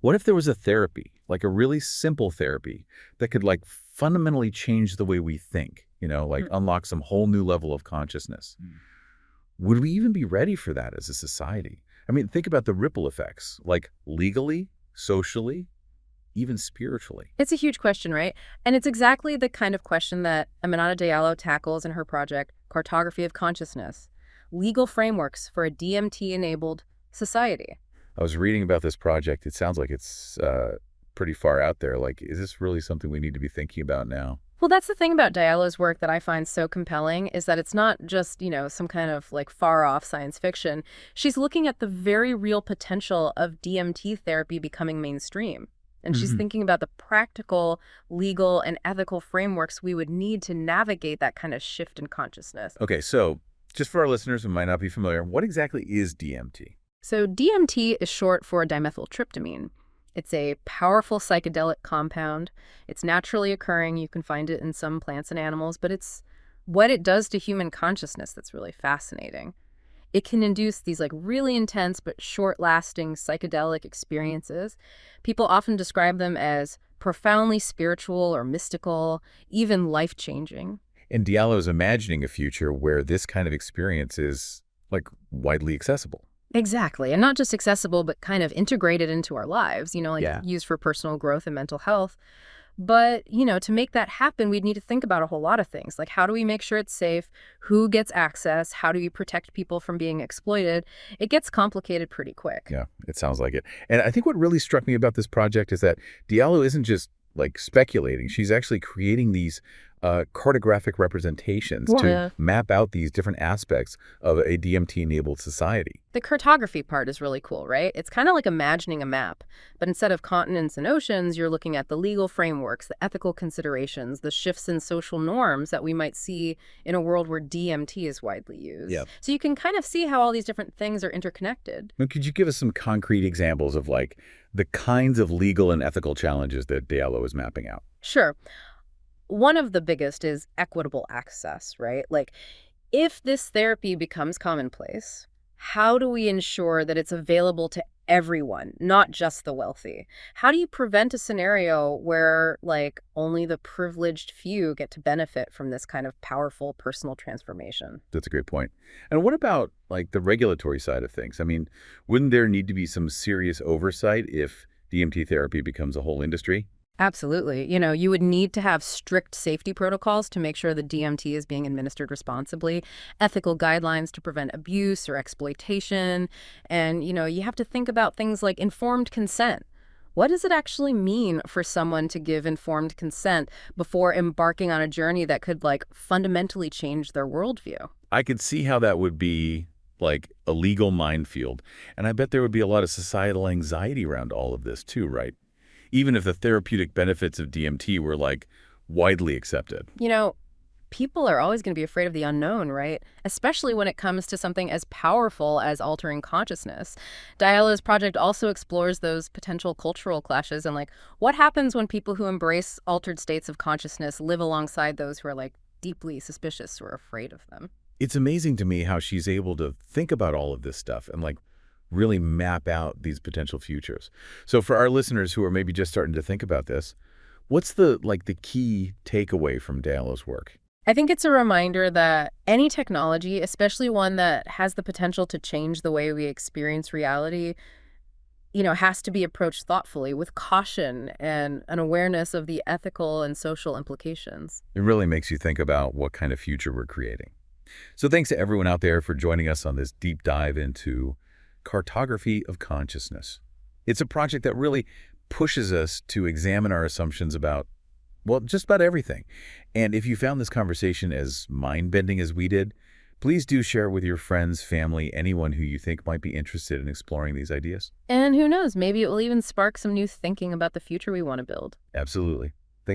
What if there was a therapy, like a really simple therapy that could like fundamentally change the way we think, like Mm. unlock some whole new level of consciousness? Mm. Would we even be ready for that as a society? I mean, think about the ripple effects, like legally, socially, even spiritually. It's a huge question, right? And it's exactly the kind of question that Aminata Diallo tackles in her project, Cartography of Consciousness, legal frameworks for a DMT-enabled society. I was reading about this project. It sounds like it's pretty far out there. Like, is this really something we need to be thinking about now? Well, that's the thing about Diallo's work that I find so compelling is that it's not just, some kind of like far off science fiction. She's looking at the very real potential of DMT therapy becoming mainstream. And she's Hmm. thinking about the practical, legal, and ethical frameworks we would need to navigate that kind of shift in consciousness. Okay, so just for our listeners who might not be familiar, what exactly is DMT? So DMT is short for dimethyltryptamine. It's a powerful psychedelic compound. It's naturally occurring. You can find it in some plants and animals, but it's what it does to human consciousness that's really fascinating. It can induce these like really intense but short-lasting psychedelic experiences. People often describe them as profoundly spiritual or mystical, even life-changing. And Diallo is imagining a future where this kind of experience is like widely accessible. Exactly. And not just accessible, but kind of integrated into our lives, like Yeah. used for personal growth and mental health. But, to make that happen, we'd need to think about a whole lot of things. Like, how do we make sure it's safe? Who gets access? How do we protect people from being exploited? It gets complicated pretty quick. Yeah, it sounds like it. And I think what really struck me about this project is that Diallo isn't just like speculating. She's actually creating these cartographic representations Well, to yeah. map out these different aspects of a DMT-enabled society. The cartography part is really cool, right? It's kind of like imagining a map, but instead of continents and oceans, you're looking at the legal frameworks, the ethical considerations, the shifts in social norms that we might see in a world where DMT is widely used. Yeah. So you can kind of see how all these different things are interconnected. Now, could you give us some concrete examples of like the kinds of legal and ethical challenges that Diallo is mapping out? Sure. One of the biggest is equitable access, right? Like, if this therapy becomes commonplace, how do we ensure that it's available to everyone, not just the wealthy? How do you prevent a scenario where, like, only the privileged few get to benefit from this kind of powerful personal transformation? That's a great point. And what about like the regulatory side of things? I mean, wouldn't there need to be some serious oversight if DMT therapy becomes a whole industry? Absolutely. You would need to have strict safety protocols to make sure the DMT is being administered responsibly, ethical guidelines to prevent abuse or exploitation. And, you have to think about things like informed consent. What does it actually mean for someone to give informed consent before embarking on a journey that could, like, fundamentally change their worldview? I could see how that would be like a legal minefield. And I bet there would be a lot of societal anxiety around all of this too, right? Even if the therapeutic benefits of DMT were like widely accepted. People are always going to be afraid of the unknown, right? Especially when it comes to something as powerful as altering consciousness. Diala's project also explores those potential cultural clashes and, like, what happens when people who embrace altered states of consciousness live alongside those who are, like, deeply suspicious or afraid of them. It's amazing to me how she's able to think about all of this stuff and like really map out these potential futures. So for our listeners who are maybe just starting to think about this, what's the key takeaway from Diallo's work? I think it's a reminder that any technology, especially one that has the potential to change the way we experience reality, has to be approached thoughtfully with caution and an awareness of the ethical and social implications. It really makes you think about what kind of future we're creating. So thanks to everyone out there for joining us on this deep dive into Cartography of Consciousness. It's a project that really pushes us to examine our assumptions about, well, just about everything. And if you found this conversation as mind-bending as we did, please do share it with your friends, family, anyone who you think might be interested in exploring these ideas. And who knows, maybe it will even spark some new thinking about the future we want to build. Absolutely.